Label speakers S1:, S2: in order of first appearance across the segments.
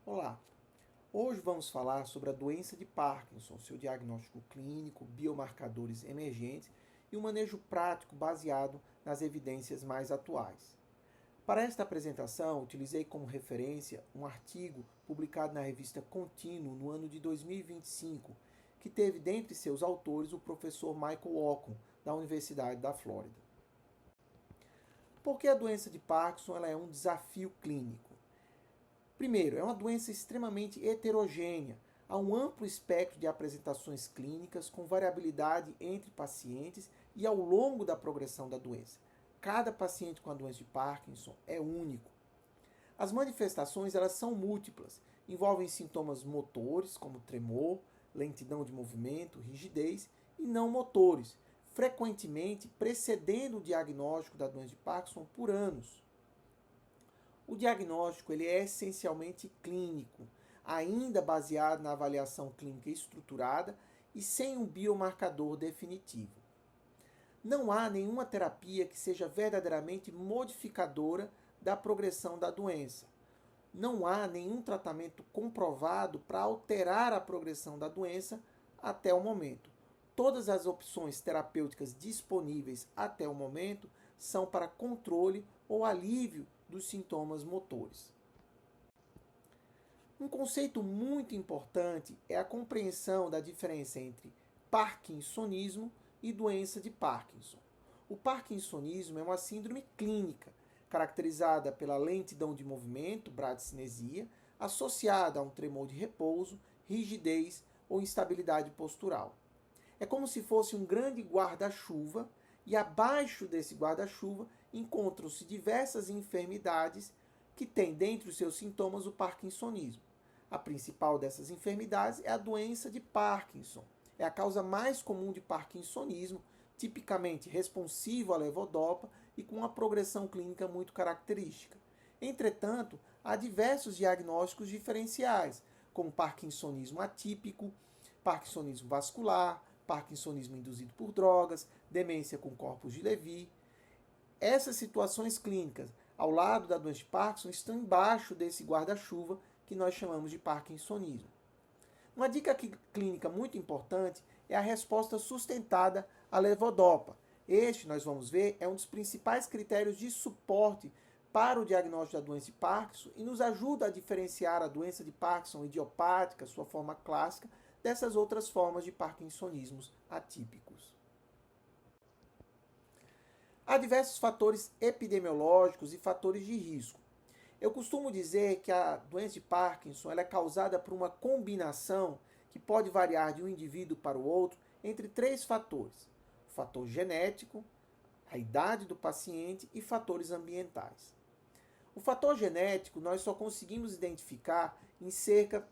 S1: Olá, hoje vamos falar sobre a doença de Parkinson, seu diagnóstico clínico, biomarcadores emergentes e um manejo prático baseado nas evidências mais atuais. Para esta apresentação, utilizei como referência um artigo publicado na revista Contínuo no ano de 2025, que teve dentre seus autores o professor Michael Ocon, da Universidade da Flórida. Por que a doença de Parkinson ela é um desafio clínico? Primeiro, é uma doença extremamente heterogênea. Há um amplo espectro de apresentações clínicas com variabilidade entre pacientes e ao longo da progressão da doença. Cada paciente com a doença de Parkinson é único. As manifestações elas são múltiplas, envolvem sintomas motores, como tremor, lentidão de movimento, rigidez, e não motores, frequentemente precedendo o diagnóstico da doença de Parkinson por anos. O diagnóstico ele é essencialmente clínico, ainda baseado na avaliação clínica estruturada e sem um biomarcador definitivo. Não há nenhuma terapia que seja verdadeiramente modificadora da progressão da doença. Não há nenhum tratamento comprovado para alterar a progressão da doença até o momento. Todas as opções terapêuticas disponíveis até o momento são para controle ou alívio dos sintomas motores. Um conceito muito importante é a compreensão da diferença entre parkinsonismo e doença de Parkinson. O parkinsonismo é uma síndrome clínica caracterizada pela lentidão de movimento, bradicinesia, associada a um tremor de repouso, rigidez ou instabilidade postural. É como se fosse um grande guarda-chuva e abaixo desse guarda-chuva encontram-se diversas enfermidades que têm dentre os seus sintomas o parkinsonismo. A principal dessas enfermidades é a doença de Parkinson. É a causa mais comum de parkinsonismo, tipicamente responsivo à levodopa e com uma progressão clínica muito característica. Entretanto, há diversos diagnósticos diferenciais, como parkinsonismo atípico, parkinsonismo vascular, parkinsonismo induzido por drogas, demência com corpos de Levy. Essas situações clínicas, ao lado da doença de Parkinson, estão embaixo desse guarda-chuva que nós chamamos de parkinsonismo. Uma dica clínica muito importante é a resposta sustentada à levodopa. Este, nós vamos ver, é um dos principais critérios de suporte para o diagnóstico da doença de Parkinson e nos ajuda a diferenciar a doença de Parkinson idiopática, sua forma clássica, dessas outras formas de parkinsonismos atípicos. Há diversos fatores epidemiológicos e fatores de risco. Eu costumo dizer que a doença de Parkinson ela é causada por uma combinação que pode variar de um indivíduo para o outro entre três fatores: o fator genético, a idade do paciente e fatores ambientais. O fator genético nós só conseguimos identificar em cerca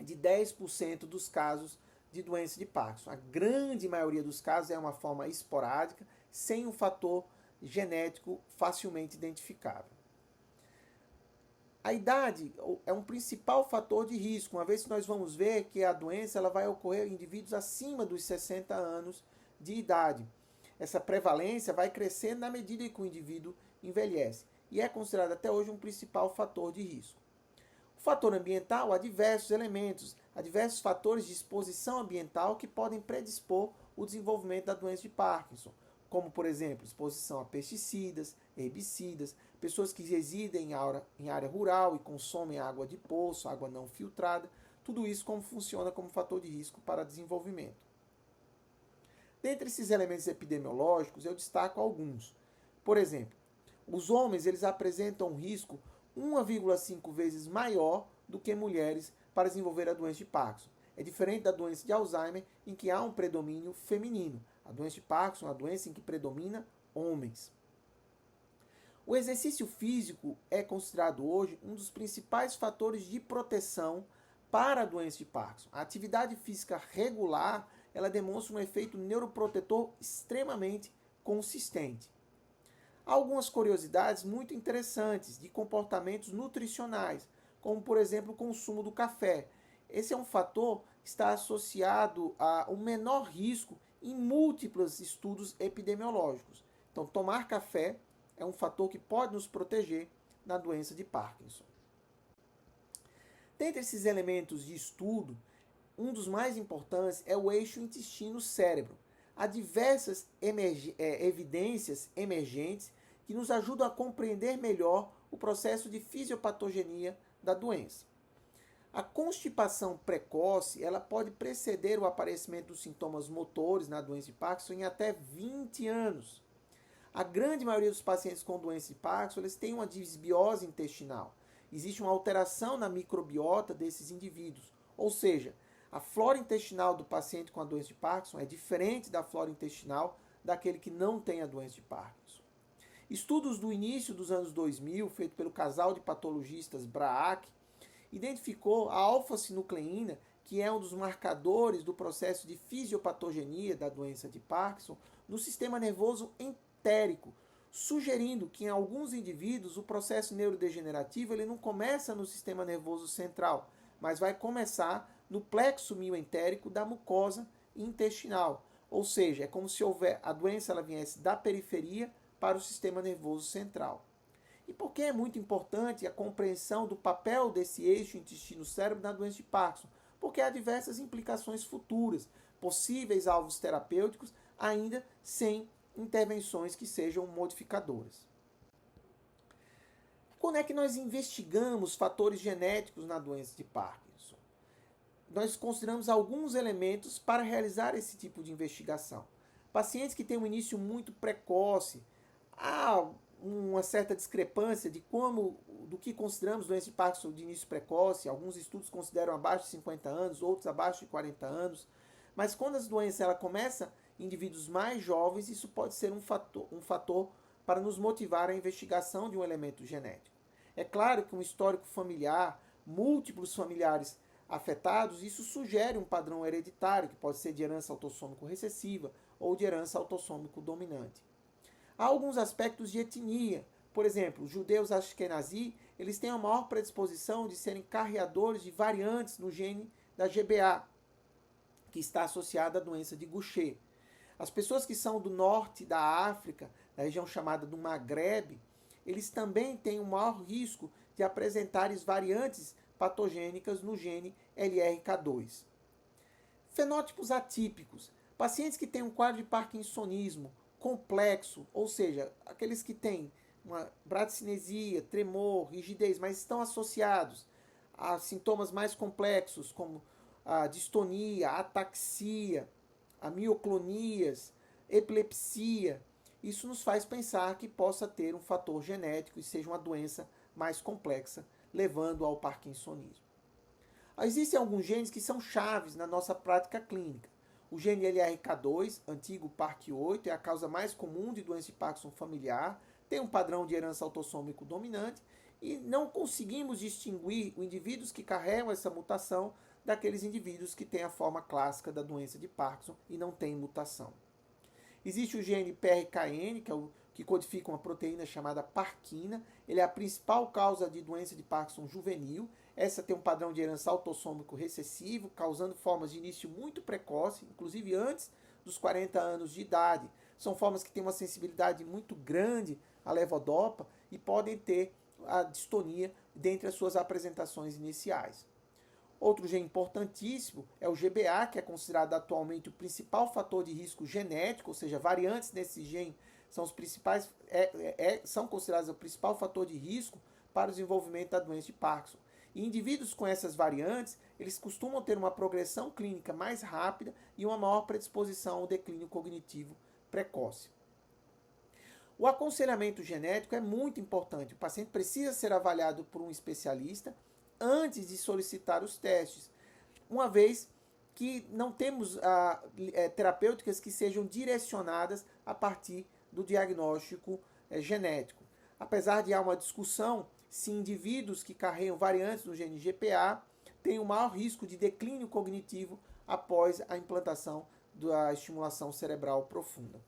S1: de 10% dos casos de doença de Parkinson. A grande maioria dos casos é uma forma esporádica, sem um fator genético facilmente identificável. A idade é um principal fator de risco, uma vez que nós vamos ver que a doença ela vai ocorrer em indivíduos acima dos 60 anos de idade. Essa prevalência vai crescendo na medida que o indivíduo envelhece e é considerado até hoje um principal fator de risco. O fator ambiental, há diversos elementos, há diversos fatores de exposição ambiental que podem predispor o desenvolvimento da doença de Parkinson, como, por exemplo, exposição a pesticidas, herbicidas, pessoas que residem em área rural e consomem água de poço, água não filtrada, tudo isso como funciona como fator de risco para desenvolvimento. Dentre esses elementos epidemiológicos, eu destaco alguns. Por exemplo, os homens eles apresentam um risco 1,5 vezes maior do que mulheres para desenvolver a doença de Parkinson. É diferente da doença de Alzheimer, em que há um predomínio feminino. A doença de Parkinson é uma doença em que predomina homens. O exercício físico é considerado hoje um dos principais fatores de proteção para a doença de Parkinson. A atividade física regular ela demonstra um efeito neuroprotetor extremamente consistente. Há algumas curiosidades muito interessantes de comportamentos nutricionais, como por exemplo o consumo do café. Esse é um fator que está associado a um menor risco em múltiplos estudos epidemiológicos. Então, tomar café é um fator que pode nos proteger na doença de Parkinson. Dentre esses elementos de estudo, um dos mais importantes é o eixo intestino-cérebro. Há diversas evidências emergentes que nos ajudam a compreender melhor o processo de fisiopatogenia da doença. A constipação precoce, ela pode preceder o aparecimento dos sintomas motores na doença de Parkinson em até 20 anos. A grande maioria dos pacientes com doença de Parkinson, eles têm uma disbiose intestinal. Existe uma alteração na microbiota desses indivíduos, ou seja, a flora intestinal do paciente com a doença de Parkinson é diferente da flora intestinal daquele que não tem a doença de Parkinson. Estudos do início dos anos 2000, feito pelo casal de patologistas Braak, identificou a alfa-sinucleína, que é um dos marcadores do processo de fisiopatogenia da doença de Parkinson, no sistema nervoso entérico, sugerindo que em alguns indivíduos o processo neurodegenerativo ele não começa no sistema nervoso central, mas vai começar no plexo mioentérico da mucosa intestinal. Ou seja, é como se a doença ela viesse da periferia para o sistema nervoso central. E por que é muito importante a compreensão do papel desse eixo intestino-cérebro na doença de Parkinson? Porque há diversas implicações futuras, possíveis alvos terapêuticos, ainda sem intervenções que sejam modificadoras. Quando é que nós investigamos fatores genéticos na doença de Parkinson? Nós consideramos alguns elementos para realizar esse tipo de investigação. Pacientes que têm um início muito precoce, há uma certa discrepância do que consideramos doença de Parkinson de início precoce. Alguns estudos consideram abaixo de 50 anos, outros abaixo de 40 anos. Mas quando as doenças ela começa em indivíduos mais jovens, isso pode ser um fator para nos motivar à investigação de um elemento genético. É claro que um histórico familiar, múltiplos familiares afetados, isso sugere um padrão hereditário, que pode ser de herança autossômico recessiva ou de herança autossômico dominante. Há alguns aspectos de etnia. Por exemplo, os judeus Ashkenazi, eles têm a maior predisposição de serem carreadores de variantes no gene da GBA, que está associada à doença de Gaucher. As pessoas que são do norte da África, da região chamada do Maghreb, eles também têm o maior risco de apresentarem variantes patogênicas no gene LRK2. Fenótipos atípicos. Pacientes que têm um quadro de parkinsonismo complexo, ou seja, aqueles que têm uma bradicinesia, tremor, rigidez, mas estão associados a sintomas mais complexos, como a distonia, a ataxia, a mioclonias, epilepsia. Isso nos faz pensar que possa ter um fator genético e seja uma doença mais complexa, levando ao parkinsonismo. Existem alguns genes que são chaves na nossa prática clínica. O gene LRK2, antigo PARC8, é a causa mais comum de doença de Parkinson familiar, tem um padrão de herança autossômico dominante e não conseguimos distinguir os indivíduos que carregam essa mutação daqueles indivíduos que têm a forma clássica da doença de Parkinson e não têm mutação. Existe o gene PRKN, que codifica uma proteína chamada parquina. Ele é a principal causa de doença de Parkinson juvenil. Essa tem um padrão de herança autossômico recessivo, causando formas de início muito precoce, inclusive antes dos 40 anos de idade. São formas que têm uma sensibilidade muito grande à levodopa e podem ter a distonia dentre as suas apresentações iniciais. Outro gene importantíssimo é o GBA, que é considerado atualmente o principal fator de risco genético, ou seja, variantes nesse gene são os principais, são considerados o principal fator de risco para o desenvolvimento da doença de Parkinson. E indivíduos com essas variantes, eles costumam ter uma progressão clínica mais rápida e uma maior predisposição ao declínio cognitivo precoce. O aconselhamento genético é muito importante. O paciente precisa ser avaliado por um especialista antes de solicitar os testes, uma vez que não temos terapêuticas que sejam direcionadas a partir do diagnóstico genético. Apesar de há uma discussão se indivíduos que carregam variantes do gene GPA têm o maior risco de declínio cognitivo após a implantação da estimulação cerebral profunda.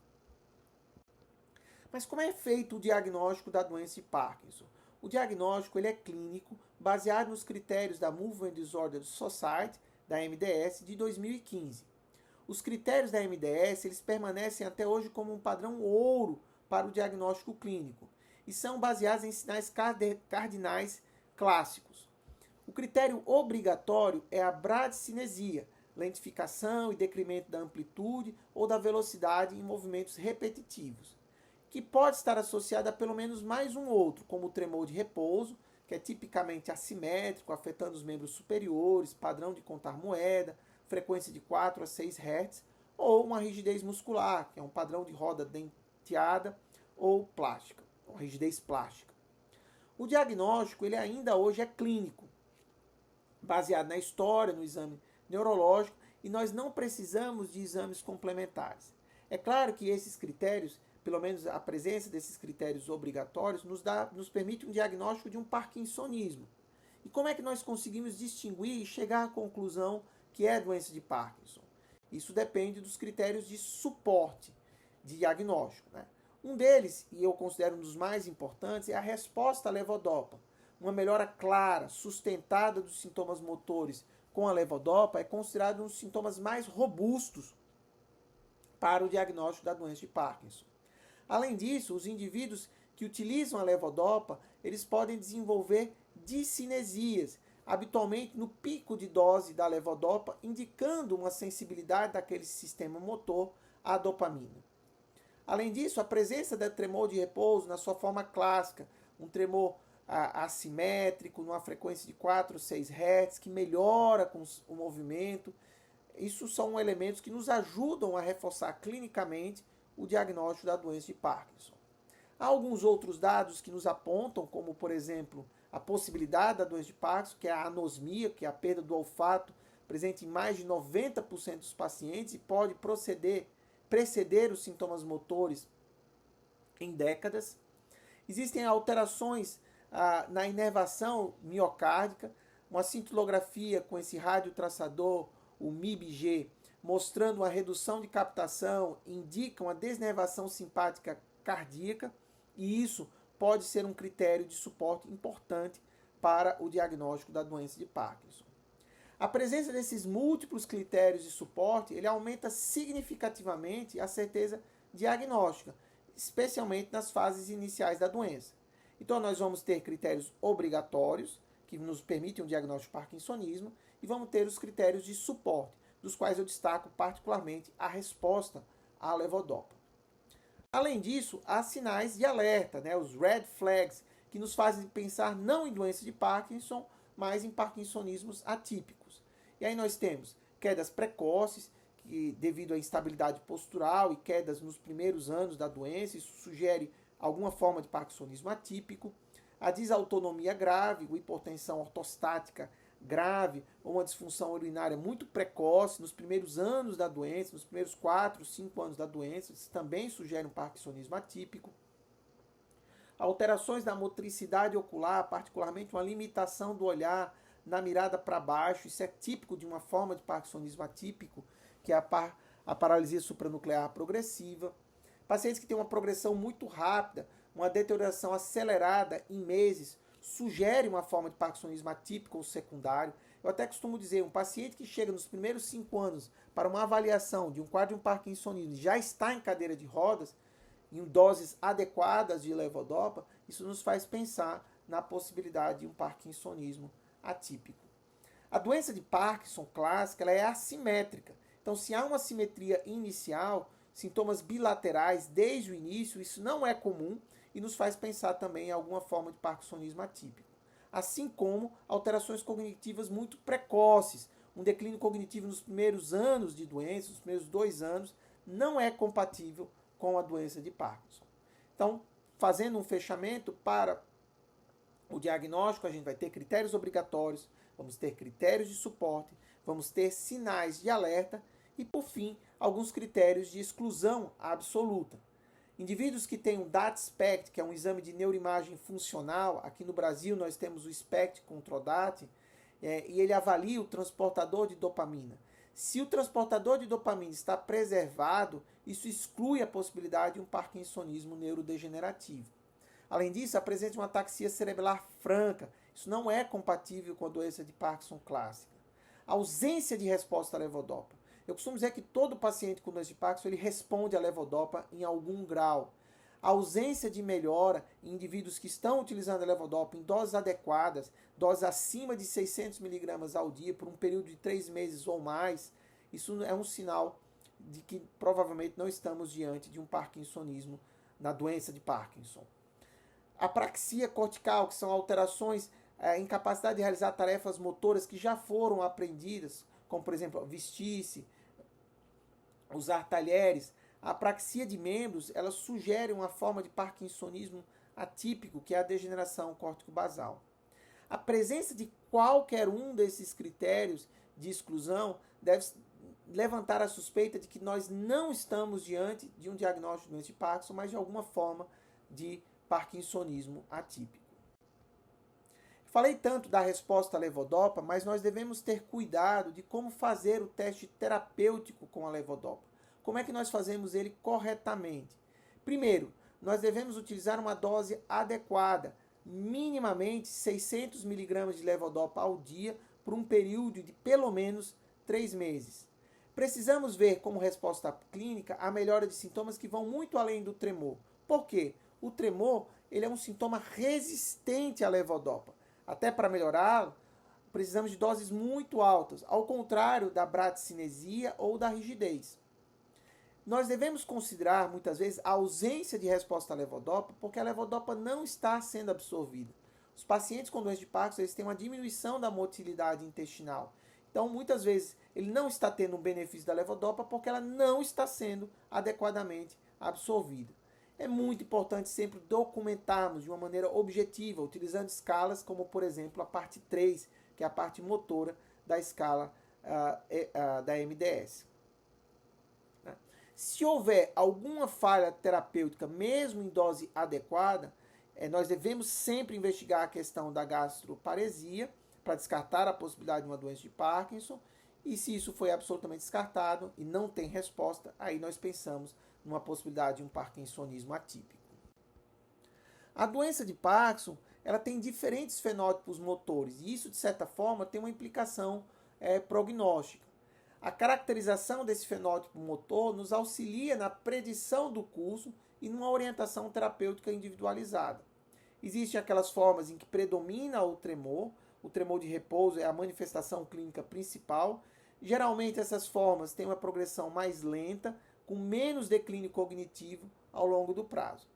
S1: Mas como é feito o diagnóstico da doença de Parkinson? O diagnóstico ele é clínico, baseado nos critérios da Movement Disorder Society, da MDS, de 2015. Os critérios da MDS eles permanecem até hoje como um padrão ouro para o diagnóstico clínico e são baseados em sinais cardinais clássicos. O critério obrigatório é a bradicinesia, lentificação e decremento da amplitude ou da velocidade em movimentos repetitivos, que pode estar associada a pelo menos mais um outro, como o tremor de repouso, que é tipicamente assimétrico, afetando os membros superiores, padrão de contar moeda, frequência de 4 a 6 Hz, ou uma rigidez muscular, que é um padrão de roda denteada ou plástica, ou rigidez plástica. O diagnóstico ele ainda hoje é clínico, baseado na história, no exame neurológico, e nós não precisamos de exames complementares. É claro que esses critérios, pelo menos a presença desses critérios obrigatórios, nos permite um diagnóstico de um parkinsonismo. E como é que nós conseguimos distinguir e chegar à conclusão que é doença de Parkinson? Isso depende dos critérios de suporte de diagnóstico, né? Um deles, e eu considero um dos mais importantes, é a resposta à levodopa. Uma melhora clara, sustentada dos sintomas motores com a levodopa é considerado um dos sintomas mais robustos para o diagnóstico da doença de Parkinson. Além disso, os indivíduos que utilizam a levodopa, eles podem desenvolver discinesias, habitualmente no pico de dose da levodopa, indicando uma sensibilidade daquele sistema motor à dopamina. Além disso, a presença da tremor de repouso na sua forma clássica, um tremor assimétrico, numa frequência de 4 ou 6 Hz, que melhora com o movimento. Isso são elementos que nos ajudam a reforçar clinicamente o diagnóstico da doença de Parkinson. Há alguns outros dados que nos apontam, como, por exemplo, a possibilidade da doença de Parkinson, que é a anosmia, que é a perda do olfato, presente em mais de 90% dos pacientes e pode preceder os sintomas motores em décadas. Existem alterações na inervação miocárdica, uma cintilografia com esse radiotraçador, o MIB-G, mostrando uma redução de captação, indica uma desnervação simpática cardíaca, e isso pode ser um critério de suporte importante para o diagnóstico da doença de Parkinson. A presença desses múltiplos critérios de suporte, ele aumenta significativamente a certeza diagnóstica, especialmente nas fases iniciais da doença. Então, nós vamos ter critérios obrigatórios, que nos permitem um diagnóstico de parkinsonismo, e vamos ter os critérios de suporte, dos quais eu destaco particularmente a resposta à levodopa. Além disso, há sinais de alerta, os red flags, que nos fazem pensar não em doença de Parkinson, mas em parkinsonismos atípicos. E aí nós temos quedas precoces, que, devido à instabilidade postural e quedas nos primeiros anos da doença, isso sugere alguma forma de parkinsonismo atípico, a desautonomia grave, a hipotensão ortostática grave ou uma disfunção urinária muito precoce nos primeiros anos da doença, nos primeiros 4, 5 anos da doença, isso também sugere um parkinsonismo atípico. Alterações da motricidade ocular, particularmente uma limitação do olhar na mirada para baixo, isso é típico de uma forma de parkinsonismo atípico, que é a paralisia supranuclear progressiva. Pacientes que têm uma progressão muito rápida, uma deterioração acelerada em meses, sugere uma forma de parkinsonismo atípico ou secundário. Eu até costumo dizer, um paciente que chega nos primeiros 5 anos para uma avaliação de um quadro de um parkinsonismo já está em cadeira de rodas, em doses adequadas de levodopa, isso nos faz pensar na possibilidade de um parkinsonismo atípico. A doença de Parkinson clássica ela é assimétrica. Então, se há uma simetria inicial, sintomas bilaterais desde o início, isso não é comum e nos faz pensar também em alguma forma de parkinsonismo atípico. Assim como alterações cognitivas muito precoces. Um declínio cognitivo nos primeiros anos de doença, nos primeiros 2 anos, não é compatível com a doença de Parkinson. Então, fazendo um fechamento para o diagnóstico, a gente vai ter critérios obrigatórios, vamos ter critérios de suporte, vamos ter sinais de alerta e, por fim, alguns critérios de exclusão absoluta. Indivíduos que têm o DAT-SPECT, que é um exame de neuroimagem funcional, aqui no Brasil nós temos o SPECT contra o DAT, e ele avalia o transportador de dopamina. Se o transportador de dopamina está preservado, isso exclui a possibilidade de um parkinsonismo neurodegenerativo. Além disso, a presença de uma ataxia cerebral franca, isso não é compatível com a doença de Parkinson clássica. A ausência de resposta à levodopa. Eu costumo dizer que todo paciente com doença de Parkinson ele responde à levodopa em algum grau. a ausência de melhora em indivíduos que estão utilizando a levodopa em doses adequadas, doses acima de 600 miligramas ao dia por um período de 3 meses ou mais, isso é um sinal de que provavelmente não estamos diante de um parkinsonismo na doença de Parkinson. Apraxia cortical, que são alterações em capacidade de realizar tarefas motoras que já foram aprendidas, como por exemplo vestir-se, usar talheres. A apraxia de membros, ela sugere uma forma de parkinsonismo atípico, que é a degeneração córtico-basal. A presença de qualquer um desses critérios de exclusão deve levantar a suspeita de que nós não estamos diante de um diagnóstico de doença de Parkinson, mas de alguma forma de parkinsonismo atípico. Falei tanto da resposta à levodopa, mas nós devemos ter cuidado de como fazer o teste terapêutico com a levodopa. Como é que nós fazemos ele corretamente? Primeiro, nós devemos utilizar uma dose adequada, minimamente 600 mg de levodopa ao dia, por um período de pelo menos 3 meses. Precisamos ver como resposta clínica a melhora de sintomas que vão muito além do tremor. Por quê? O tremor ele é um sintoma resistente à levodopa. Até para melhorá-lo, precisamos de doses muito altas, ao contrário da bradicinesia ou da rigidez. Nós devemos considerar, muitas vezes, a ausência de resposta à levodopa, porque a levodopa não está sendo absorvida. Os pacientes com doença de Parkinson eles têm uma diminuição da motilidade intestinal. Então, muitas vezes, ele não está tendo um benefício da levodopa porque ela não está sendo adequadamente absorvida. É muito importante sempre documentarmos de uma maneira objetiva, utilizando escalas como, por exemplo, a parte 3, que é a parte motora da escala da MDS. Se houver alguma falha terapêutica, mesmo em dose adequada, nós devemos sempre investigar a questão da gastroparesia para descartar a possibilidade de uma doença de Parkinson. E se isso foi absolutamente descartado e não tem resposta, aí nós pensamos numa possibilidade de um parkinsonismo atípico. A doença de Parkinson ela tem diferentes fenótipos motores e isso, de certa forma, tem uma implicação prognóstica. A caracterização desse fenótipo motor nos auxilia na predição do curso e numa orientação terapêutica individualizada. Existem aquelas formas em que predomina o tremor de repouso é a manifestação clínica principal. Geralmente essas formas têm uma progressão mais lenta, com menos declínio cognitivo ao longo do prazo.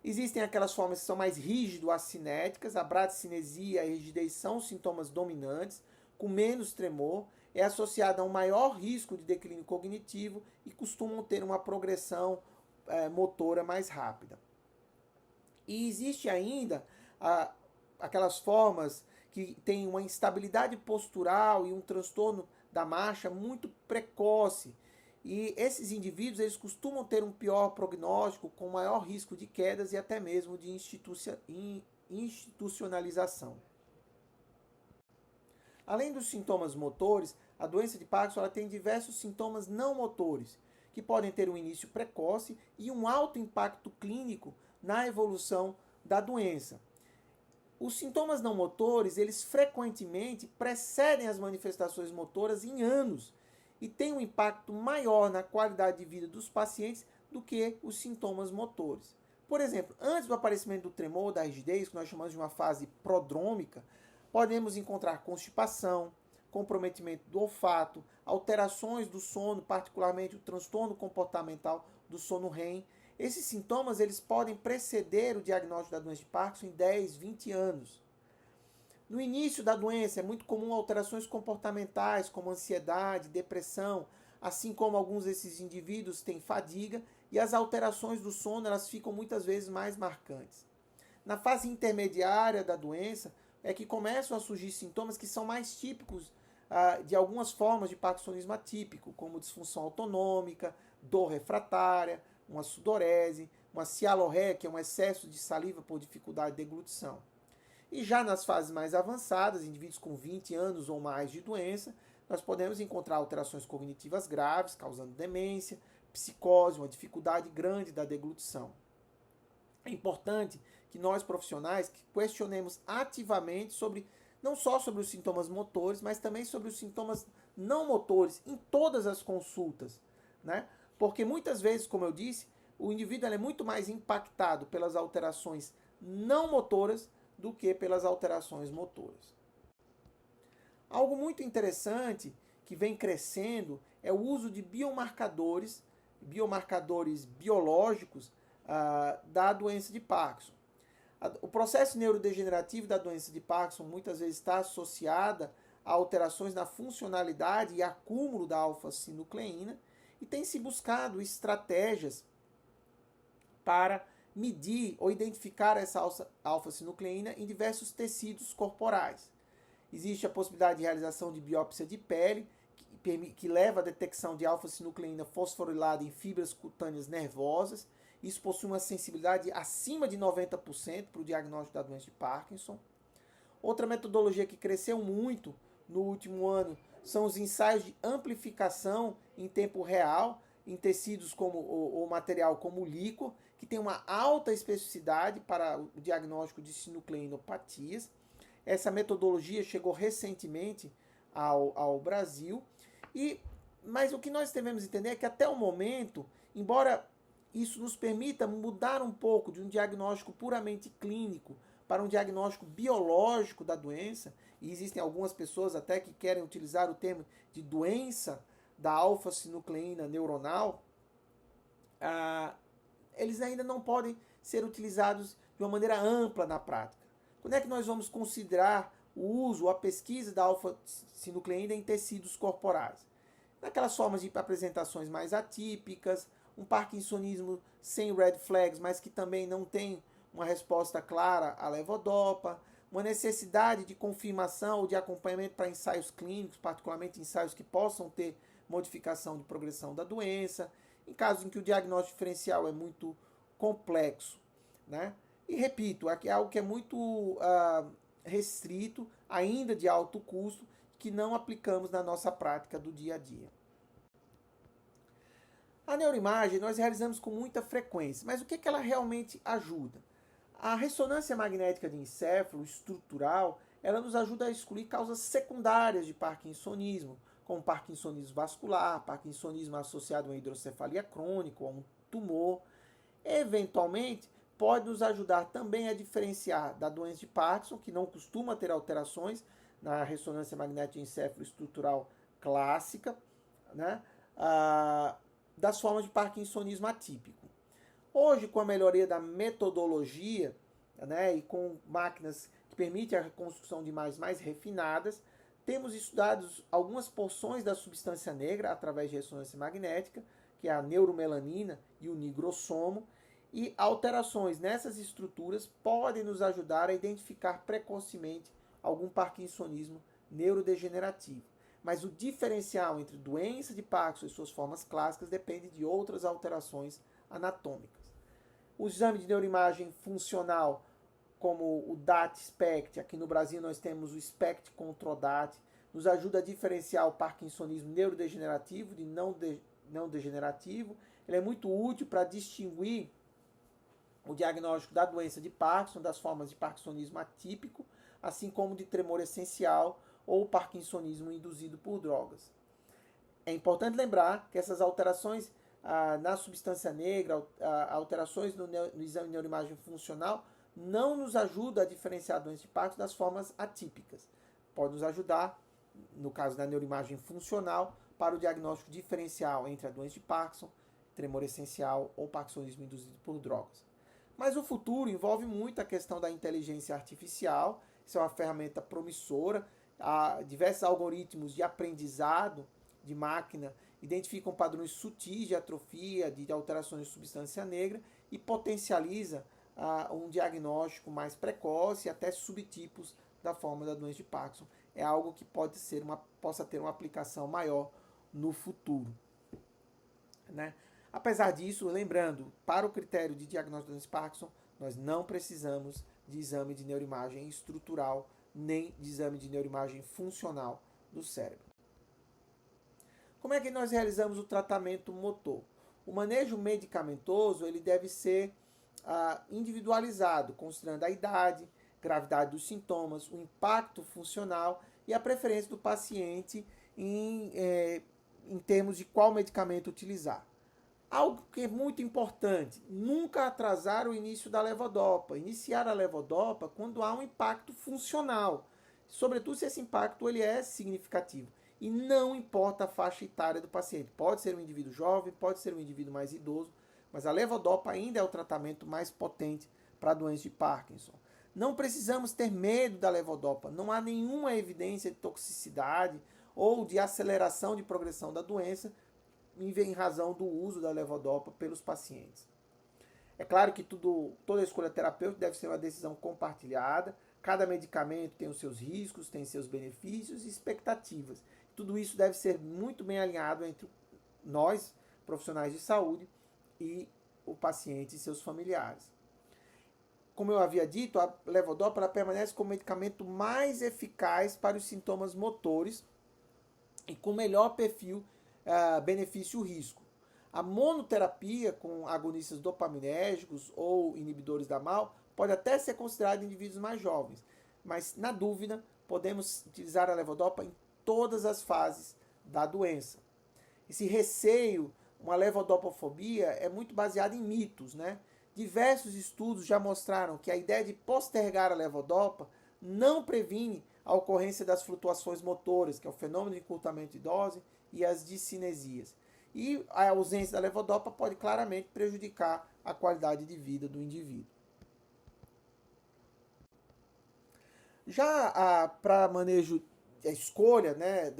S1: Existem aquelas formas que são mais rígido-acinéticas, a bradicinesia e a rigidez são sintomas dominantes, com menos tremor, é associada a um maior risco de declínio cognitivo e costumam ter uma progressão motora mais rápida. E existe ainda aquelas formas que têm uma instabilidade postural e um transtorno da marcha muito precoce. E esses indivíduos eles costumam ter um pior prognóstico, com maior risco de quedas e até mesmo de institucionalização. Além dos sintomas motores, a doença de Parkinson ela tem diversos sintomas não motores, que podem ter um início precoce e um alto impacto clínico na evolução da doença. Os sintomas não motores, eles frequentemente precedem as manifestações motoras em anos e têm um impacto maior na qualidade de vida dos pacientes do que os sintomas motores. Por exemplo, antes do aparecimento do tremor ou da rigidez, que nós chamamos de uma fase prodrômica, podemos encontrar constipação, comprometimento do olfato, alterações do sono, particularmente o transtorno comportamental do sono REM. Esses sintomas eles podem preceder o diagnóstico da doença de Parkinson em 10, 20 anos. No início da doença é muito comum alterações comportamentais como ansiedade, depressão, assim como alguns desses indivíduos têm fadiga e as alterações do sono elas ficam muitas vezes mais marcantes. Na fase intermediária da doença é que começam a surgir sintomas que são mais típicos de algumas formas de parkinsonismo atípico, como disfunção autonômica, dor refratária, uma sudorese, uma cialorreia, que é um excesso de saliva por dificuldade de deglutição. E já nas fases mais avançadas, indivíduos com 20 anos ou mais de doença, nós podemos encontrar alterações cognitivas graves, causando demência, psicose, uma dificuldade grande da deglutição. É importante que nós profissionais questionemos ativamente não só sobre os sintomas motores, mas também sobre os sintomas não motores em todas as consultas, né? Porque muitas vezes, como eu disse, o indivíduo é muito mais impactado pelas alterações não motoras do que pelas alterações motoras. Algo muito interessante que vem crescendo é o uso de biomarcadores biológicos da doença de Parkinson. O processo neurodegenerativo da doença de Parkinson muitas vezes está associada a alterações na funcionalidade e acúmulo da alfa-sinucleína, e tem se buscado estratégias para medir ou identificar essa alfa-sinucleína em diversos tecidos corporais. Existe a possibilidade de realização de biópsia de pele, que leva à detecção de alfa-sinucleína fosforilada em fibras cutâneas nervosas. Isso possui uma sensibilidade acima de 90% para o diagnóstico da doença de Parkinson. Outra metodologia que cresceu muito no último ano são os ensaios de amplificação em tempo real em tecidos ou material como o líquor, que tem uma alta especificidade para o diagnóstico de sinucleinopatias. Essa metodologia chegou recentemente ao Brasil. Mas o que nós devemos entender é que até o momento, embora isso nos permita mudar um pouco de um diagnóstico puramente clínico para um diagnóstico biológico da doença, e existem algumas pessoas até que querem utilizar o termo de doença da alfa-sinucleína neuronal, eles ainda não podem ser utilizados de uma maneira ampla na prática. Quando é que nós vamos considerar o uso, a pesquisa da alfa-sinucleína em tecidos corporais? Naquelas formas de apresentações mais atípicas, um parkinsonismo sem red flags, mas que também não tem uma resposta clara à levodopa, uma necessidade de confirmação ou de acompanhamento para ensaios clínicos, particularmente ensaios que possam ter modificação de progressão da doença, em casos em que o diagnóstico diferencial é muito complexo, né? E repito, aqui é algo que é muito restrito, ainda de alto custo, que não aplicamos na nossa prática do dia a dia. A neuroimagem nós realizamos com muita frequência, mas o que ela realmente ajuda? A ressonância magnética de encéfalo estrutural, ela nos ajuda a excluir causas secundárias de parkinsonismo, como parkinsonismo vascular, parkinsonismo associado a uma hidrocefalia crônica ou a um tumor. Eventualmente, pode nos ajudar também a diferenciar da doença de Parkinson, que não costuma ter alterações na ressonância magnética de encéfalo estrutural clássica, né? Das formas de parkinsonismo atípico. Hoje, com a melhoria da metodologia, né, e com máquinas que permitem a reconstrução de imagens mais refinadas, temos estudado algumas porções da substância negra através de ressonância magnética, que é a neuromelanina e o nigrossomo, e alterações nessas estruturas podem nos ajudar a identificar precocemente algum parkinsonismo neurodegenerativo. Mas o diferencial entre doença de Parkinson e suas formas clássicas depende de outras alterações anatômicas. O exame de neuroimagem funcional, como o DAT-SPECT, aqui no Brasil nós temos o SPECT contra o DAT, nos ajuda a diferenciar o parkinsonismo neurodegenerativo de não degenerativo. Ele é muito útil para distinguir o diagnóstico da doença de Parkinson, das formas de parkinsonismo atípico, assim como de tremor essencial ou parkinsonismo induzido por drogas. É importante lembrar que essas alterações na substância negra, alterações no exame de neuroimagem funcional, não nos ajuda a diferenciar a doença de Parkinson das formas atípicas. Pode nos ajudar, no caso da neuroimagem funcional, para o diagnóstico diferencial entre a doença de Parkinson, tremor essencial ou parkinsonismo induzido por drogas. Mas o futuro envolve muito a questão da inteligência artificial. Isso é uma ferramenta promissora. Diversos algoritmos de aprendizado de máquina identificam padrões sutis de atrofia, de alterações de substância negra e potencializa um diagnóstico mais precoce e até subtipos da forma da doença de Parkinson. É algo que possa ter uma aplicação maior no futuro, né? Apesar disso, lembrando, para o critério de diagnóstico da doença de Parkinson, nós não precisamos de exame de neuroimagem estrutural nem de exame de neuroimagem funcional do cérebro. Como é que nós realizamos o tratamento motor? O manejo medicamentoso ele deve ser individualizado, considerando a idade, gravidade dos sintomas, o impacto funcional e a preferência do paciente em termos de qual medicamento utilizar. Algo que é muito importante, nunca atrasar o início da levodopa. Iniciar a levodopa quando há um impacto funcional, sobretudo se esse impacto ele é significativo. E não importa a faixa etária do paciente. Pode ser um indivíduo jovem, pode ser um indivíduo mais idoso, mas a levodopa ainda é o tratamento mais potente para a doença de Parkinson. Não precisamos ter medo da levodopa. Não há nenhuma evidência de toxicidade ou de aceleração de progressão da doença em razão do uso da levodopa pelos pacientes. É claro que toda escolha terapêutica deve ser uma decisão compartilhada. Cada medicamento tem os seus riscos, tem seus benefícios e expectativas. Tudo isso deve ser muito bem alinhado entre nós, profissionais de saúde, e o paciente e seus familiares. Como eu havia dito, a levodopa ela permanece como o medicamento mais eficaz para os sintomas motores e com melhor perfil benefício-risco. A monoterapia com agonistas dopaminérgicos ou inibidores da MAO pode até ser considerada em indivíduos mais jovens, mas na dúvida podemos utilizar a levodopa em todas as fases da doença. Esse receio, uma levodopofobia, é muito baseado em mitos, né? Diversos estudos já mostraram que a ideia de postergar a levodopa não previne a ocorrência das flutuações motoras, que é o fenômeno de encurtamento de dose, e as discinesias. E a ausência da levodopa pode claramente prejudicar a qualidade de vida do indivíduo. Já para manejo, a escolha, né,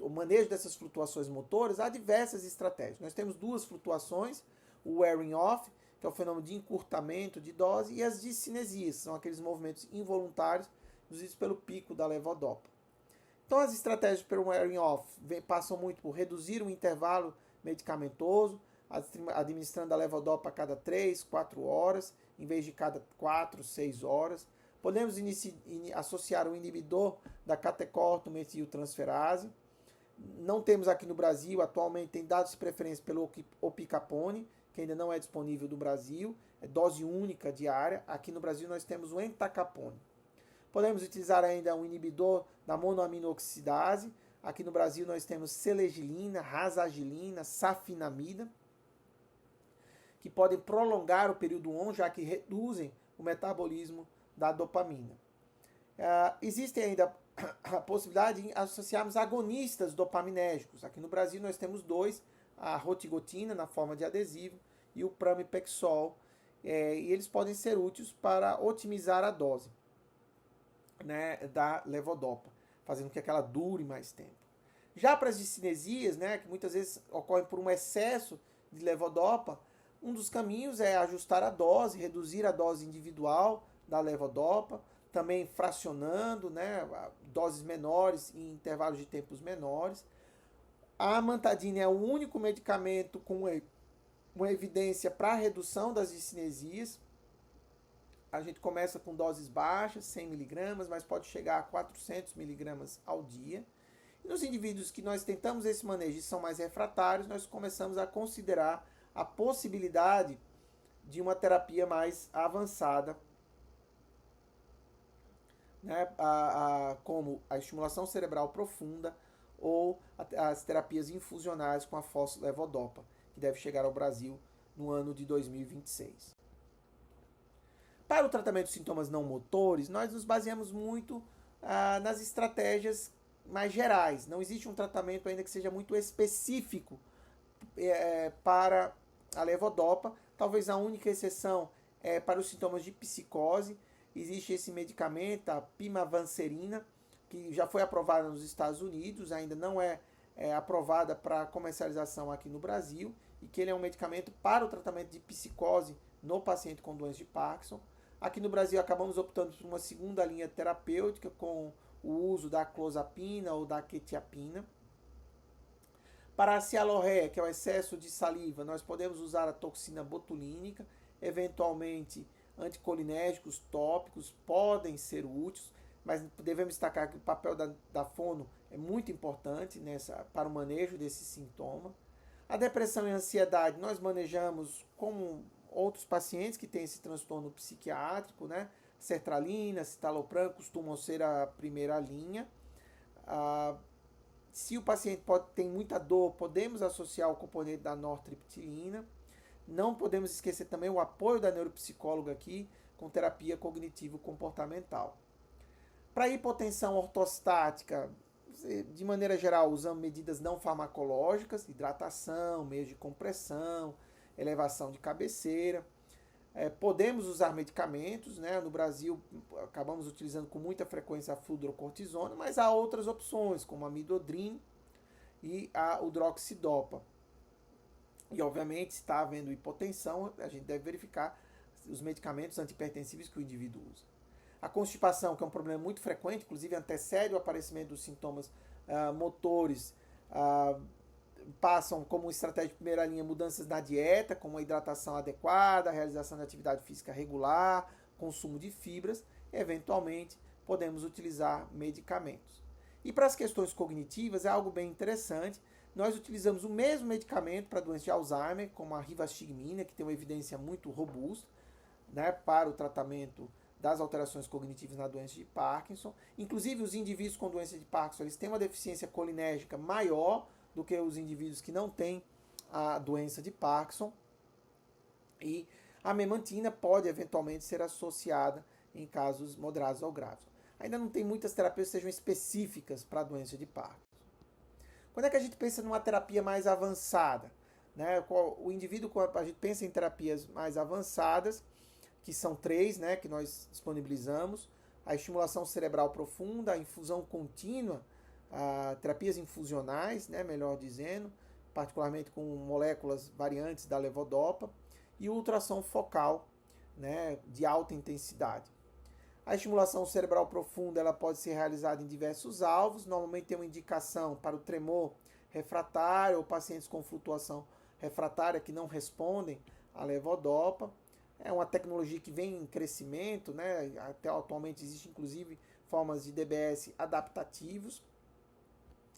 S1: o manejo dessas flutuações motoras, há diversas estratégias. Nós temos duas flutuações, o wearing off, que é o fenômeno de encurtamento de dose, e as discinesias, são aqueles movimentos involuntários induzidos pelo pico da levodopa. Então, as estratégias para o wearing off passam muito por reduzir o intervalo medicamentoso, administrando a levodopa a cada 3, 4 horas, em vez de cada 4, 6 horas. Podemos associar um inibidor da catecol-metiltransferase. Não temos aqui no Brasil, atualmente tem dados de preferência pelo opicapone, que ainda não é disponível no Brasil, é dose única diária. Aqui no Brasil nós temos o entacapone. Podemos utilizar ainda um inibidor da monoaminoxidase. Aqui no Brasil nós temos selegilina, rasagilina, safinamida, que podem prolongar o período ON, já que reduzem o metabolismo da dopamina. Existe ainda a possibilidade de associarmos agonistas dopaminérgicos. Aqui no Brasil nós temos dois, a rotigotina na forma de adesivo e o pramipexol, e eles podem ser úteis para otimizar a dose, né, da levodopa, fazendo com que ela dure mais tempo. Já para as discinesias, né, que muitas vezes ocorrem por um excesso de levodopa, um dos caminhos é ajustar a dose, reduzir a dose individual da levodopa, também fracionando, né, doses menores em intervalos de tempos menores. A amantadina é o único medicamento com uma evidência para a redução das discinesias. A gente começa com doses baixas, 100 mg, mas pode chegar a 400 mg ao dia. E nos indivíduos que nós tentamos esse manejo e são mais refratários, nós começamos a considerar a possibilidade de uma terapia mais avançada, né, como a estimulação cerebral profunda ou as terapias infusionais com a fosfolevodopa, que deve chegar ao Brasil no ano de 2026. Para o tratamento de sintomas não motores, nós nos baseamos muito nas estratégias mais gerais. Não existe um tratamento ainda que seja muito específico para a levodopa. Talvez a única exceção é para os sintomas de psicose. Existe esse medicamento, a pimavanserina, que já foi aprovada nos Estados Unidos, ainda não é aprovada para comercialização aqui no Brasil, e que ele é um medicamento para o tratamento de psicose no paciente com doença de Parkinson. Aqui no Brasil acabamos optando por uma segunda linha terapêutica com o uso da clozapina ou da quetiapina. Para a cialorreia, que é o excesso de saliva, nós podemos usar a toxina botulínica, eventualmente anticolinérgicos tópicos podem ser úteis, mas devemos destacar que o papel da fono é muito importante para o manejo desse sintoma. A depressão e a ansiedade nós manejamos como outros pacientes que têm esse transtorno psiquiátrico, né? Sertralina, citalopram costumam ser a primeira linha. Se o paciente tem muita dor, podemos associar o componente da nortriptilina. Não podemos esquecer também o apoio da neuropsicóloga aqui com terapia cognitivo-comportamental. Para hipotensão ortostática, de maneira geral, usamos medidas não farmacológicas, hidratação, meios de compressão, elevação de cabeceira. Podemos usar medicamentos, né? No Brasil acabamos utilizando com muita frequência a fludrocortisona, mas há outras opções, como a midodrina e a hidroxidopa. E obviamente, se está havendo hipotensão, a gente deve verificar os medicamentos antihipertensivos que o indivíduo usa. A constipação, que é um problema muito frequente, inclusive antecede o aparecimento dos sintomas motores, passam como estratégia de primeira linha mudanças na dieta, como a hidratação adequada, a realização de atividade física regular, consumo de fibras, e eventualmente podemos utilizar medicamentos. E para as questões cognitivas é algo bem interessante, nós utilizamos o mesmo medicamento para doença de Alzheimer, como a rivastigmina, que tem uma evidência muito robusta, né, para o tratamento das alterações cognitivas na doença de Parkinson. Inclusive, os indivíduos com doença de Parkinson eles têm uma deficiência colinérgica maior do que os indivíduos que não têm a doença de Parkinson. E a memantina pode eventualmente ser associada em casos moderados ou graves. Ainda não tem muitas terapias que sejam específicas para a doença de Parkinson. Quando é que a gente pensa numa terapia mais avançada? Né? O indivíduo, a gente pensa em terapias mais avançadas, que são 3, né, que nós disponibilizamos: a estimulação cerebral profunda, a infusão contínua, terapias infusionais, né, melhor dizendo, particularmente com moléculas variantes da levodopa, e ultrassom focal, né, de alta intensidade. A estimulação cerebral profunda ela pode ser realizada em diversos alvos, normalmente tem uma indicação para o tremor refratário ou pacientes com flutuação refratária que não respondem à levodopa. É uma tecnologia que vem em crescimento, né? Até atualmente existe inclusive formas de DBS adaptativos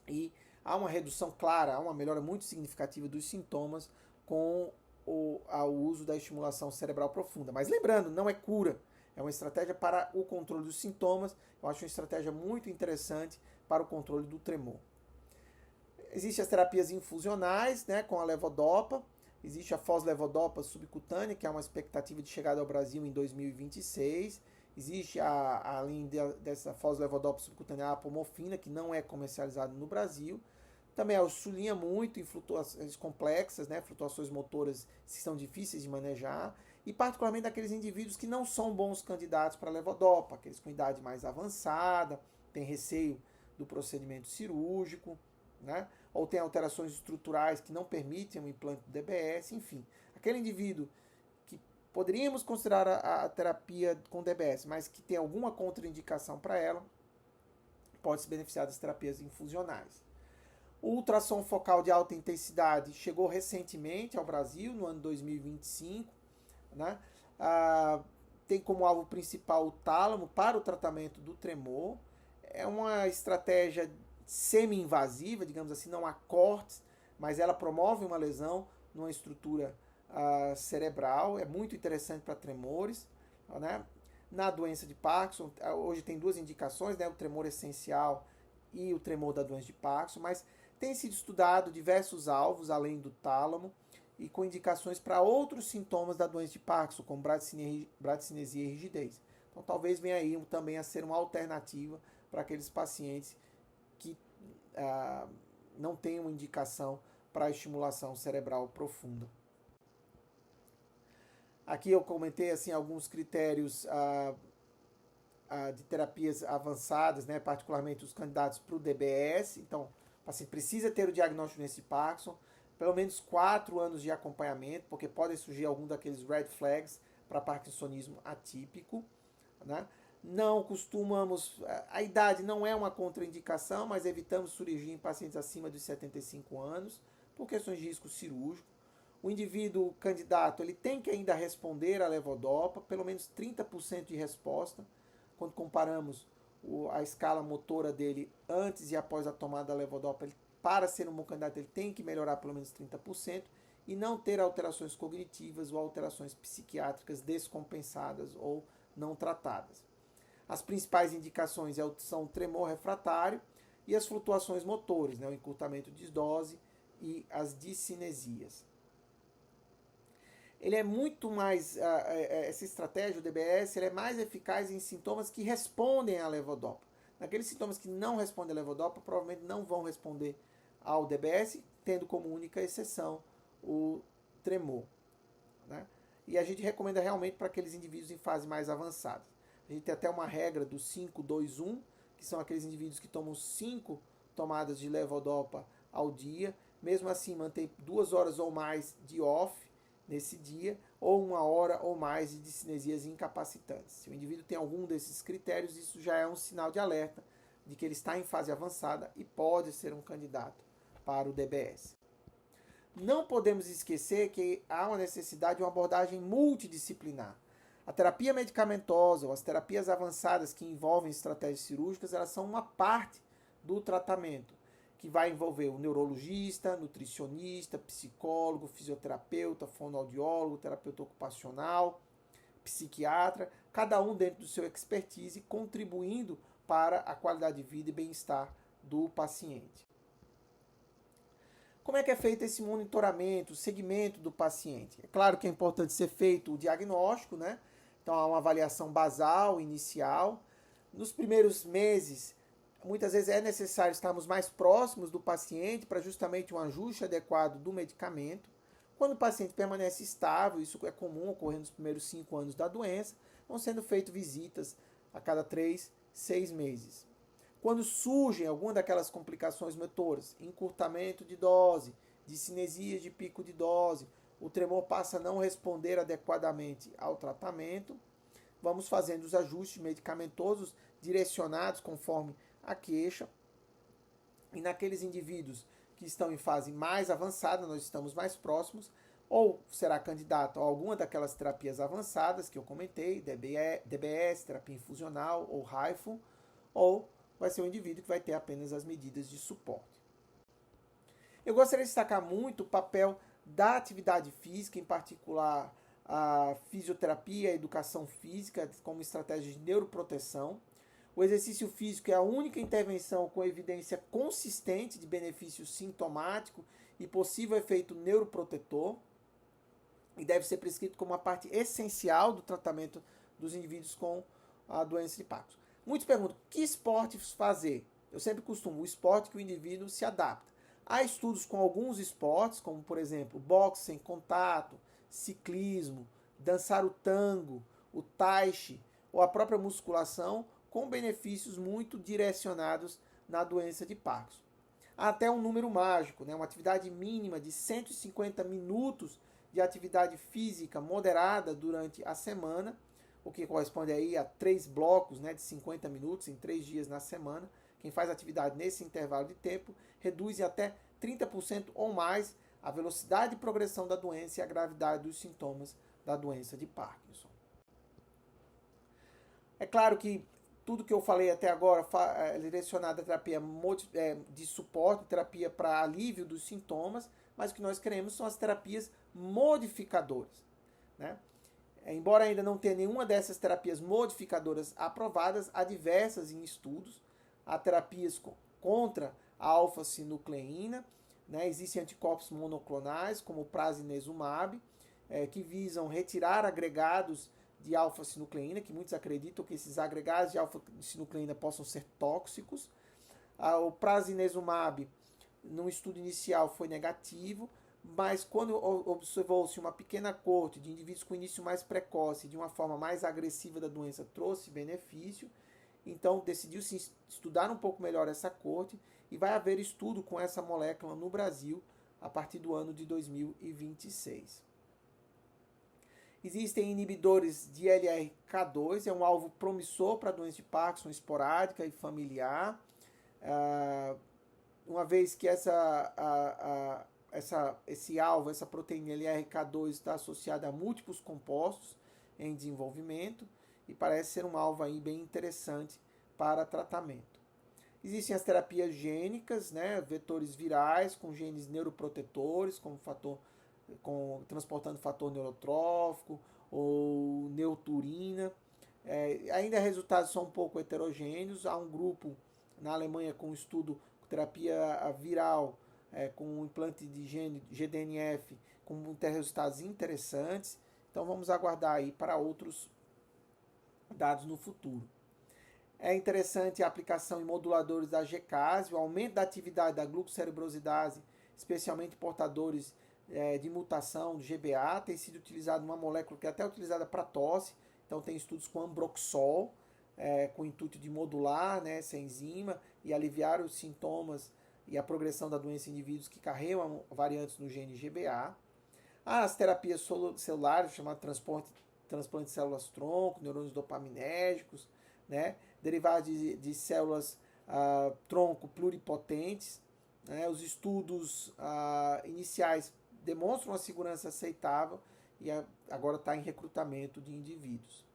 S1: e há uma redução clara, há uma melhora muito significativa dos sintomas com o uso da estimulação cerebral profunda. Mas lembrando, não é cura, é uma estratégia para o controle dos sintomas. Eu acho uma estratégia muito interessante para o controle do tremor. Existem as terapias infusionais, né, com a levodopa. Existe a foslevodopa subcutânea, que é uma expectativa de chegada ao Brasil em 2026. Existe, além dessa foslevodopa subcutânea, a apomorfina, que não é comercializada no Brasil. Também auxilia muito em flutuações complexas, né, flutuações motoras que são difíceis de manejar, e particularmente aqueles indivíduos que não são bons candidatos para levodopa, aqueles com idade mais avançada, têm receio do procedimento cirúrgico, né, ou tem alterações estruturais que não permitem um implante do DBS, enfim. Aquele indivíduo que poderíamos considerar a terapia com DBS, mas que tem alguma contraindicação para ela, pode se beneficiar das terapias infusionais. O ultrassom focal de alta intensidade chegou recentemente ao Brasil, no ano 2025. Né? Tem como alvo principal o tálamo para o tratamento do tremor. É uma estratégia semi-invasiva, digamos assim, não há cortes, mas ela promove uma lesão numa estrutura cerebral. É muito interessante para tremores. Né? Na doença de Parkinson, hoje tem 2 indicações, né? O tremor essencial e o tremor da doença de Parkinson, mas tem sido estudado diversos alvos além do tálamo e com indicações para outros sintomas da doença de Parkinson, como bradicinesia e rigidez. Então talvez venha aí também a ser uma alternativa para aqueles pacientes que não têm uma indicação para a estimulação cerebral profunda. Aqui eu comentei assim, alguns critérios de terapias avançadas, né, particularmente os candidatos para o DBS. Então, o paciente precisa ter o diagnóstico de doença de Parkinson, pelo menos 4 anos de acompanhamento, porque podem surgir algum daqueles red flags para parkinsonismo atípico. Né? Não costumamos, a idade não é uma contraindicação, mas evitamos cirurgia em pacientes acima de 75 anos, por questões de risco cirúrgico. O indivíduo candidato ele tem que ainda responder à levodopa, pelo menos 30% de resposta, quando comparamos a escala motora dele antes e após a tomada da levodopa, para ser um bom candidato, ele tem que melhorar pelo menos 30% e não ter alterações cognitivas ou alterações psiquiátricas descompensadas ou não tratadas. As principais indicações são o tremor refratário, e as flutuações motores, né, o encurtamento de dose e as discinesias. Ele é muito mais, essa estratégia, o DBS, ele é mais eficaz em sintomas que respondem à levodopa. Naqueles sintomas que não respondem à levodopa, provavelmente não vão responder ao DBS, tendo como única exceção o tremor, né? E a gente recomenda realmente para aqueles indivíduos em fase mais avançada. A gente tem até uma regra do 5-2-1, que são aqueles indivíduos que tomam 5 tomadas de levodopa ao dia. Mesmo assim, mantém 2 horas ou mais de off nesse dia, ou 1 hora ou mais de discinesias incapacitantes. Se o indivíduo tem algum desses critérios, isso já é um sinal de alerta de que ele está em fase avançada e pode ser um candidato para o DBS. Não podemos esquecer que há uma necessidade de uma abordagem multidisciplinar. A terapia medicamentosa ou as terapias avançadas que envolvem estratégias cirúrgicas, elas são uma parte do tratamento, que vai envolver o neurologista, nutricionista, psicólogo, fisioterapeuta, fonoaudiólogo, terapeuta ocupacional, psiquiatra, cada um dentro do seu expertise, contribuindo para a qualidade de vida e bem-estar do paciente. Como é que é feito esse monitoramento, o segmento do paciente? É claro que é importante ser feito o diagnóstico, né? Então há uma avaliação basal, inicial. Nos primeiros meses, muitas vezes é necessário estarmos mais próximos do paciente para justamente um ajuste adequado do medicamento. Quando o paciente permanece estável, isso é comum ocorrer nos primeiros 5 anos da doença, vão sendo feitas visitas a cada 3, 6 meses. Quando surgem alguma daquelas complicações motoras, encurtamento de dose, discinesias de pico de dose, o tremor passa a não responder adequadamente ao tratamento, vamos fazendo os ajustes medicamentosos direcionados conforme a queixa. E naqueles indivíduos que estão em fase mais avançada, nós estamos mais próximos, ou será candidato a alguma daquelas terapias avançadas que eu comentei, DBS, terapia infusional ou HIFU, ou vai ser um indivíduo que vai ter apenas as medidas de suporte. Eu gostaria de destacar muito o papel da atividade física, em particular a fisioterapia, a educação física, como estratégia de neuroproteção. O exercício físico é a única intervenção com evidência consistente de benefício sintomático e possível efeito neuroprotetor e deve ser prescrito como uma parte essencial do tratamento dos indivíduos com a doença de Parkinson. Muitos perguntam, que esporte fazer? Eu sempre costumo, o esporte que o indivíduo se adapta. Há estudos com alguns esportes, como por exemplo, boxe sem contato, ciclismo, dançar o tango, o tai chi ou a própria musculação, com benefícios muito direcionados na doença de Parkinson. Há até um número mágico, né? Uma atividade mínima de 150 minutos de atividade física moderada durante a semana, o que corresponde aí a 3 blocos, né, de 50 minutos em 3 dias na semana. Quem faz atividade nesse intervalo de tempo reduz em até 30% ou mais a velocidade de progressão da doença e a gravidade dos sintomas da doença de Parkinson. É claro que tudo que eu falei até agora é direcionado à terapia de suporte, terapia para alívio dos sintomas, mas o que nós queremos são as terapias modificadoras, né? Embora ainda não tenha nenhuma dessas terapias modificadoras aprovadas, há diversas em estudos. Há terapias contra a alfa-sinucleína, né? Existem anticorpos monoclonais, como o prasinezumab, que visam retirar agregados de alfa-sinucleína, que muitos acreditam que esses agregados de alfa-sinucleína possam ser tóxicos. O prasinezumab, no estudo inicial, foi negativo, mas quando observou-se uma pequena coorte de indivíduos com início mais precoce, de uma forma mais agressiva da doença, trouxe benefício. Então, decidiu-se estudar um pouco melhor essa coorte e vai haver estudo com essa molécula no Brasil a partir do ano de 2026. Existem inibidores de LRK2, é um alvo promissor para a doença de Parkinson esporádica e familiar. Uma vez que esse alvo, essa proteína LRK2 está associada a múltiplos compostos em desenvolvimento e parece ser um alvo aí bem interessante para tratamento. Existem as terapias gênicas, né, vetores virais com genes neuroprotetores, transportando fator neurotrófico ou neuturina. Ainda resultados são um pouco heterogêneos. Há um grupo na Alemanha com um estudo terapia viral com implante de GDNF com resultados interessantes. Então vamos aguardar aí para outros dados no futuro. É interessante a aplicação em moduladores da GCase, o aumento da atividade da glucocerebrosidase, especialmente portadores de mutação do GBA. Tem sido utilizado uma molécula que é até utilizada para tosse, então tem estudos com ambroxol, com o intuito de modular essa enzima e aliviar os sintomas e a progressão da doença em indivíduos que carregam variantes no gene GBA. As terapias celulares, chamado transplante de células-tronco, neurônios dopaminérgicos, derivados de células tronco pluripotentes. Os estudos iniciais demonstram uma segurança aceitável e agora está em recrutamento de indivíduos.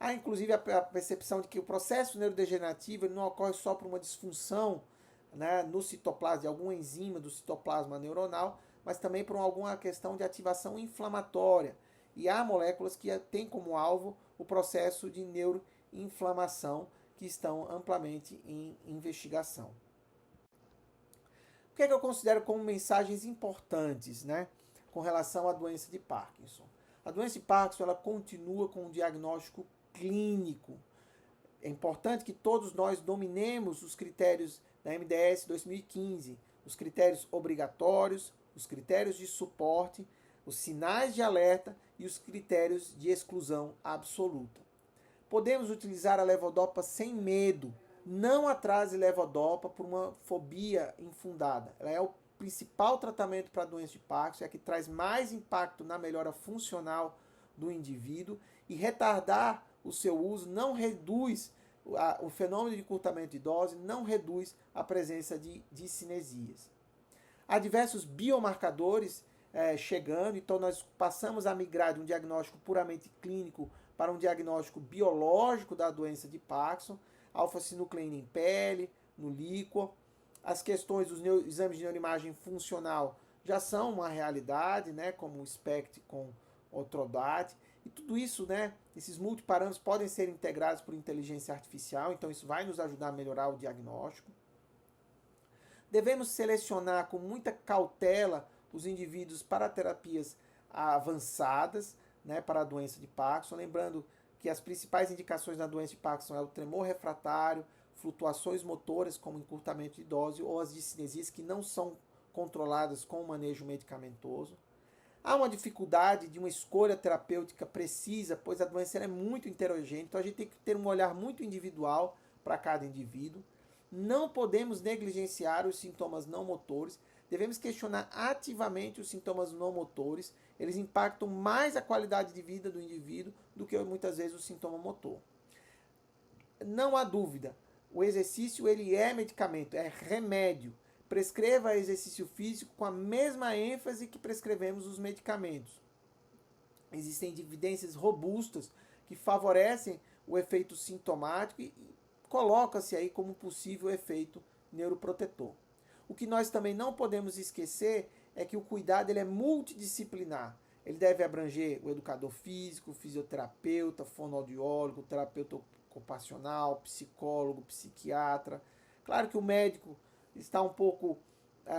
S1: Há inclusive a percepção de que o processo neurodegenerativo ele não ocorre só por uma disfunção no citoplasma, de alguma enzima do citoplasma neuronal, mas também por alguma questão de ativação inflamatória. E há moléculas que têm como alvo o processo de neuroinflamação que estão amplamente em investigação. O que é que eu considero como mensagens importantes com relação à doença de Parkinson? A doença de Parkinson ela continua com um diagnóstico clínico. É importante que todos nós dominemos os critérios da MDS 2015, os critérios obrigatórios, os critérios de suporte, os sinais de alerta e os critérios de exclusão absoluta. Podemos utilizar a levodopa sem medo. Não atrase levodopa por uma fobia infundada. Ela é o principal tratamento para a doença de Parkinson, é a que traz mais impacto na melhora funcional do indivíduo, e retardar o seu uso não reduz o fenômeno de encurtamento de dose, não reduz a presença de discinesias. Há diversos biomarcadores chegando, então nós passamos a migrar de um diagnóstico puramente clínico para um diagnóstico biológico da doença de Parkinson, alfa-sinucleína em pele, no líquor. As questões dos exames de neuroimagem funcional já são uma realidade, como o SPECT com o TRODAT. E tudo isso, esses multiparâmetros podem ser integrados por inteligência artificial, então isso vai nos ajudar a melhorar o diagnóstico. Devemos selecionar com muita cautela os indivíduos para terapias avançadas, para a doença de Parkinson, lembrando que as principais indicações da doença de Parkinson é o tremor refratário, flutuações motoras como encurtamento de dose ou as discinesias que não são controladas com o manejo medicamentoso. Há uma dificuldade de uma escolha terapêutica precisa, pois a doença é muito heterogênea, então a gente tem que ter um olhar muito individual para cada indivíduo. Não podemos negligenciar os sintomas não motores, devemos questionar ativamente os sintomas não motores, eles impactam mais a qualidade de vida do indivíduo do que muitas vezes o sintoma motor. Não há dúvida, o exercício ele é medicamento, é remédio. Prescreva exercício físico com a mesma ênfase que prescrevemos os medicamentos. Existem evidências robustas que favorecem o efeito sintomático e coloca-se aí como possível efeito neuroprotetor. O que nós também não podemos esquecer é que o cuidado ele é multidisciplinar. Ele deve abranger o educador físico, o fisioterapeuta, fonoaudiólogo, terapeuta ocupacional, psicólogo, psiquiatra. Claro que o médico está um pouco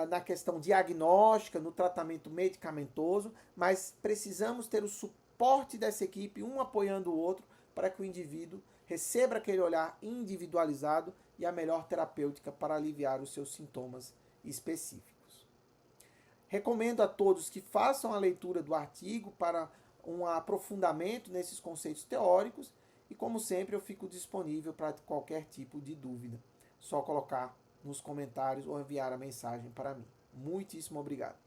S1: na questão diagnóstica, no tratamento medicamentoso, mas precisamos ter o suporte dessa equipe, um apoiando o outro, para que o indivíduo receba aquele olhar individualizado e a melhor terapêutica para aliviar os seus sintomas específicos. Recomendo a todos que façam a leitura do artigo para um aprofundamento nesses conceitos teóricos e, como sempre, eu fico disponível para qualquer tipo de dúvida. Só colocar nos comentários ou enviar a mensagem para mim. Muitíssimo obrigado.